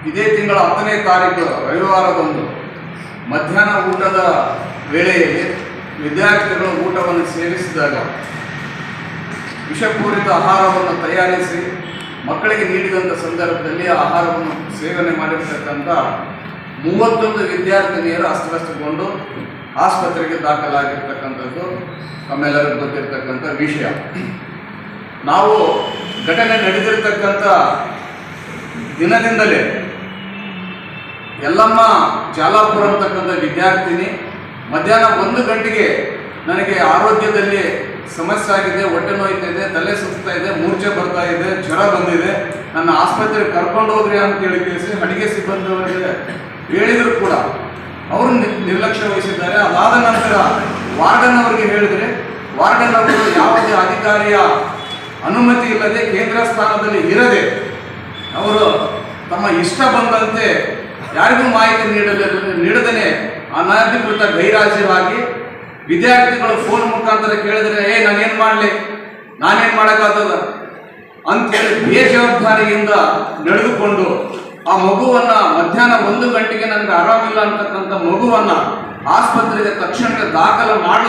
ಇದೇ ತಿಂಗಳ 10ನೇ ತಾರೀಕು ರವಿವಾರದಂದು ಮಧ್ಯಾಹ್ನ ಊಟದ ವೇಳೆಯಲ್ಲಿ ವಿದ್ಯಾರ್ಥಿಗಳು ಊಟವನ್ನು ಸೇವಿಸಿದಾಗ ವಿಷಪೂರಿತ ಆಹಾರವನ್ನು ತಯಾರಿಸಿ ಮಕ್ಕಳಿಗೆ ನೀಡಿದಂಥ ಸಂದರ್ಭದಲ್ಲಿ ಆಹಾರವನ್ನು ಸೇವನೆ ಮಾಡಿರ್ತಕ್ಕಂಥ 31 ವಿದ್ಯಾರ್ಥಿನಿಯರು ಅಸ್ವಸ್ಥಗೊಂಡು ಆಸ್ಪತ್ರೆಗೆ ದಾಖಲಾಗಿರ್ತಕ್ಕಂಥದ್ದು ನಮ್ಮೆಲ್ಲರಿಗೂ ಗೊತ್ತಿರತಕ್ಕಂಥ ವಿಷಯ. ನಾವು ಘಟನೆ ನಡೆದಿರ್ತಕ್ಕಂಥ ದಿನದಿಂದಲೇ ಯಲ್ಲಮ್ಮ ಜಾಲಾಪುರ ಅಂತಕ್ಕಂಥ ವಿದ್ಯಾರ್ಥಿನಿ ಮಧ್ಯಾಹ್ನ 1 ಗಂಟೆಗೆ ನನಗೆ ಆರೋಗ್ಯದಲ್ಲಿ ಸಮಸ್ಯೆ ಆಗಿದೆ, ಹೊಟ್ಟೆ ನೋಯ್ತಾ ಇದೆ, ತಲೆ ಸುತ್ತಾ ಇದೆ, ಮೂರ್ಛೆ ಬರ್ತಾ ಇದೆ, ಜ್ವರ ಬಂದಿದೆ, ನನ್ನ ಆಸ್ಪತ್ರೆಗೆ ಕರ್ಕೊಂಡು ಹೋಗ್ರಿ ಅಂತ ಹೇಳಿ ಅಡಿಗೆ ಸಿಬ್ಬಂದಿಯವರಿಗೆ ಹೇಳಿದ್ರು ಕೂಡ ಅವರು ನಿರ್ಲಕ್ಷ್ಯ ವಹಿಸಿದ್ದಾರೆ. ಅದಾದ ನಂತರ ವಾರ್ಡನ್ ಅವರಿಗೆ ಹೇಳಿದರೆ ವಾರ್ಡನ್ ಅವರು ಯಾವುದೇ ಅಧಿಕಾರಿಯ ಅನುಮತಿ ಇಲ್ಲದೆ ಕೇಂದ್ರ ಸ್ಥಾನದಲ್ಲಿ ಇರದೆ ಅವರು ತಮ್ಮ ಇಷ್ಟ ಬಂದಂತೆ ಯಾರಿಗೂ ಮಾಹಿತಿ ನೀಡದೇ ಅನಧಿಕೃತ ಗೈರಾಜ್ಯವಾಗಿ ವಿದ್ಯಾರ್ಥಿಗಳು ಫೋನ್ ಮುಖಾಂತರ ಕೇಳಿದರೆ ನಾನೇನು ಮಾಡಲಿ, ನಾನೇನು ಮಾಡೋಕ್ಕಾಗ್ತದ ಅಂತೇಳಿ ಬೇಜವಾಬ್ದಾರಿಯಿಂದ ನಡೆದುಕೊಂಡು ಆ ಮಗುವನ್ನು ಮಧ್ಯಾಹ್ನ 1 ಗಂಟೆಗೆ ನನಗೆ ಆರಾಮಿಲ್ಲ ಅಂತಕ್ಕಂಥ ಮಗುವನ್ನು ಆಸ್ಪತ್ರೆಗೆ ತಕ್ಷಣಕ್ಕೆ ದಾಖಲು